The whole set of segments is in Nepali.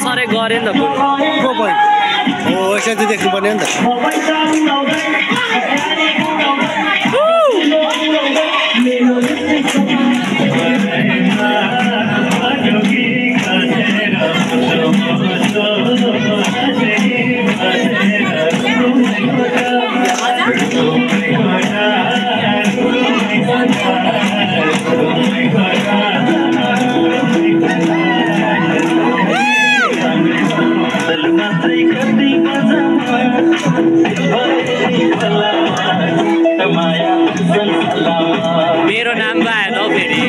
सरे गरे नि त को point हो यसरी चाहिँ देख्नु पर्ने नि त मेरो नाम भएन फेरि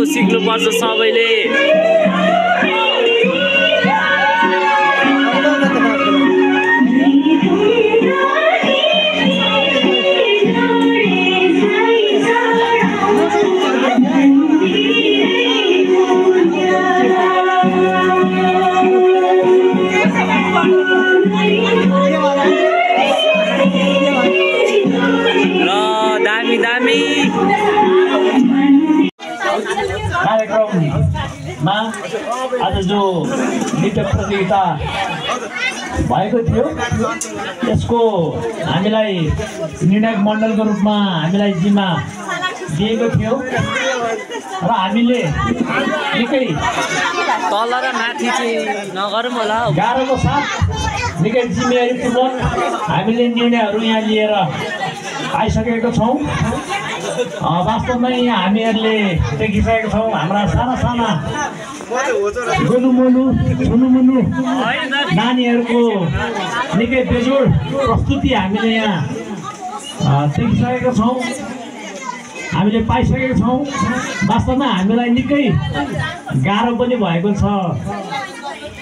सिक्नुपर्छ सबैले कार्यक्रममा आज जो नृत्य प्रतियोगिता भएको थियो त्यसको हामीलाई निर्णायक मण्डलको रूपमा हामीलाई जिम्मा दिएको थियो र हामीले निकै तल र माथि चाहिँ नगरौँ होला हौ। गाह्रोको साथ निकै जिम्मेवारीपूर्वक हामीले निर्णयहरू यहाँ लिएर आइसकेको छौँ। वास्तवमै यहाँ हामीहरूले देखिसकेको छौँ हाम्रा साना साना गोलुमोलु छुनुमुनु नानीहरूको निकै बेजोड प्रस्तुति हामीले यहाँ देखिसकेका छौँ, हामीले पाइसकेका छौँ। वास्तवमा हामीलाई निकै गाह्रो पनि भएको छ।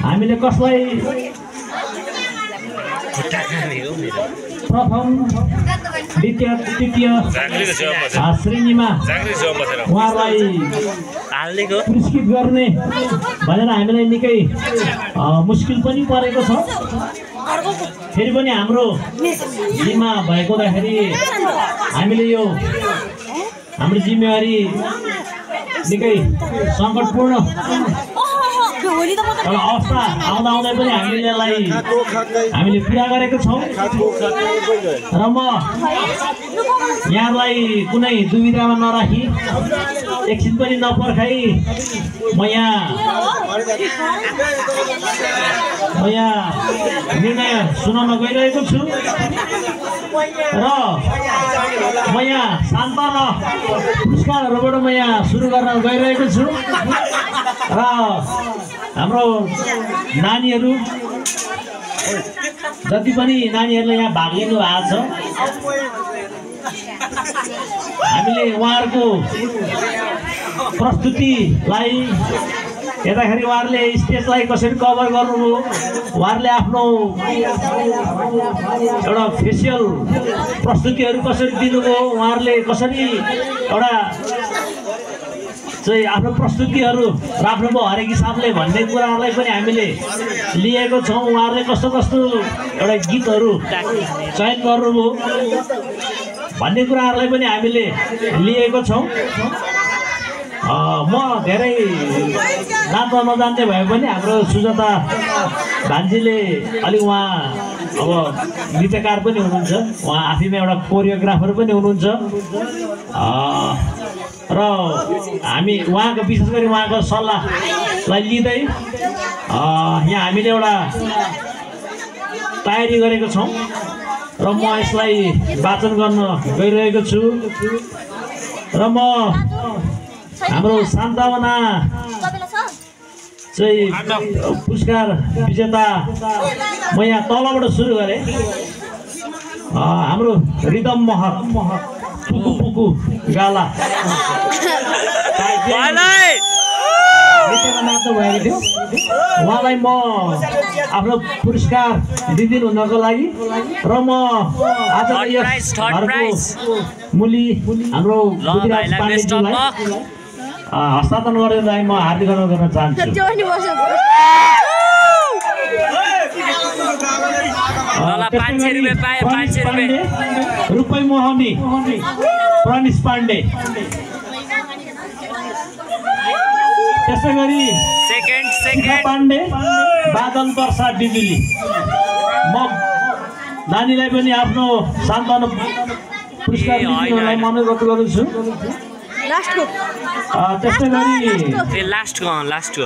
हामीले कसलाई प्रथम द्वितीय तृतीय श्रेणीमा उहाँलाई पुरस्कृत गर्ने भनेर हामीलाई निकै मुस्किल पनि परेको छ। फेरि पनि हाम्रो जिम्मा भएको हुँदाखेरि हामीले यो हाम्रो जिम्मेवारी निकै सङ्कटपूर्ण एउटा अवस्था आउँदा आउँदै पनि हामीले पुरा गरेको छौँ। र म यहाँलाई कुनै दुविधामा नराखी एकछिन पनि नपर्खाई म यहाँ निर्णय सुनाउन गइरहेको छु र म यहाँ सान्त्वना पुरस्कारहरूबाट म यहाँ सुरु गर्न गइरहेको छु। र हाम्रो नानीहरू जति पनि नानीहरूले यहाँ भाग लिनु भएको छ हामीले उहाँहरूको प्रस्तुतिलाई हेर्दाखेरि उहाँहरूले स्टेजलाई कसरी कभर गर्नुभयो, उहाँहरूले आफ्नो एउटा फेसियल प्रस्तुतिहरू कसरी दिनुभयो, उहाँहरूले कसरी एउटा चाहिँ आफ्नो प्रस्तुतिहरू राख्नुभयो हरेक हिसाबले भन्ने कुराहरूलाई पनि हामीले लिएको छौँ। उहाँहरूले कस्तो कस्तो एउटा गीतहरू चयन गर्नुभयो भन्ने कुराहरूलाई पनि हामीले लिएको छौँ। म धेरै नाच्न नजान्ने भए पनि हाम्रो सुजाता भान्जीले अलिक उहाँ अब नृत्यकार पनि हुनुहुन्छ, उहाँ आफैमा एउटा कोरियोग्राफर पनि हुनुहुन्छ र हामी उहाँको विशेष गरी उहाँको सल्लाहलाई लिँदै यहाँ हामीले एउटा तयारी गरेको छौँ र म यसलाई वाचन गर्न गइरहेको छु। र म हाम्रो सान्त्वना चाहिँ पुरस्कार विजेता म यहाँ तलबाट सुरु गरेँ। हाम्रो रिदम महर पुकु पुकु गाला नृत्यमा नाच्नु भएको थियो, उहाँलाई म आफ्नो पुरस्कार दिदिनु हुनको लागि र म आज यस घरको मुली हाम्रो पाण्डेजीलाई हस्तान्तरण गर्नलाई म हार्दिक अनुरोध गर्न चाहन्छु। रुपै मोहनी प्रनिस पाण्डे, त्यसै गरी पाण्डे बादल वर्षा बिजुली। म नानीलाई पनि आफ्नो सान्त्वना पुरस्कार दिनलाई म अनुरोध गर्छु। त्यसै गरी लास्टको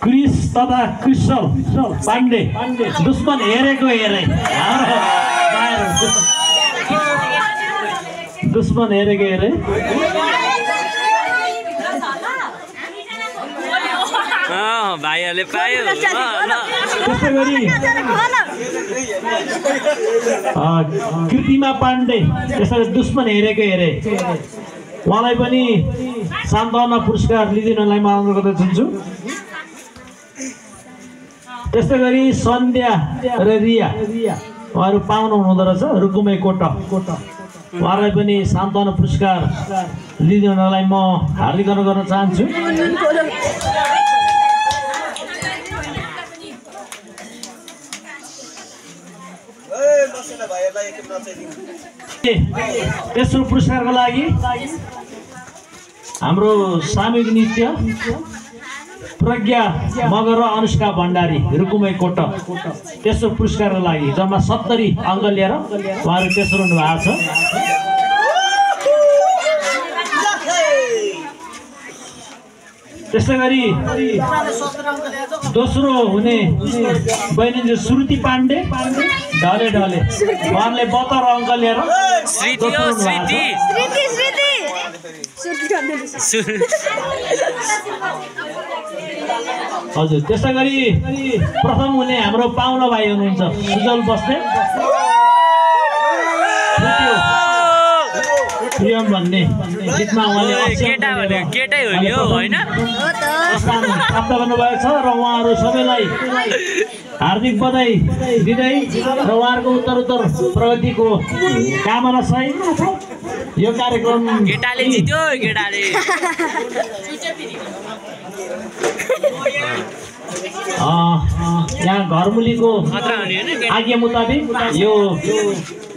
क्रिस तथा क्रिसल पाण्डे दुश्मन हेरेको हेरे दुश्मन हेरेको हेरे भाइहरूले पायो। त्यसै गरी कृतिमा पाण्डे त्यसै दुश्मन हेरेको हेरे उहाँलाई पनि सान्त्वना पुरस्कार लिदिनलाई म अनुरोध गर्न चाहन्छु। त्यस्तै गरी सन्ध्या र रिया उहाँहरू पाउनु हुँदो रहेछ रुकुमै कोट, उहाँलाई पनि सान्त्वना पुरस्कार लिदिनलाई म हार्दिक अनुरोध गर्न चाहन्छु। तेस्रो पुरस्कारको लागि हाम्रो सामूहिक नृत्य प्रज्ञा मगर र अनुष्का भण्डारी रुकुमै कोट तेस्रो पुरस्कारको लागि जम्मा 70 अङ्क लिएर उहाँहरू तेस्रो हुनुभएको छ। त्यसै गरी दोस्रो हुने बहिनी श्रुति पाण्डे ढले उहाँले 72 अङ्क लिएर हजुर। त्यसै गरी प्रथम हुने हाम्रो पाहुना भाइ हुनुहुन्छ सुजल बस्ने प्रियम भन्ने गीतमा उहाँले केटै हो नि होइन प्राप्त गर्नुभएको छ र उहाँहरू सबैलाई हार्दिक बधाई दिँदै र उहाँहरूको उत्तरोत्तर प्रगतिको कामना सहित यो कार्यक्रम केटाले जित्यो केटाले यहाँ घरमुलीको आज्ञा मुताबिक यो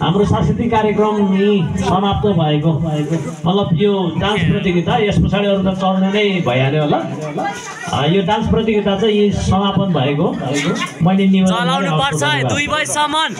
हाम्रो सांस्कृतिक कार्यक्रम समाप्त भएको मतलब यो डान्स प्रतियोगिता यस पछाडि अरू त चल्ने नै भइहाल्यो होला। यो डान्स प्रतियोगिता चाहिँ यी समापन भएको मैले चलाउनु पर्छ 2 बजेसम्म।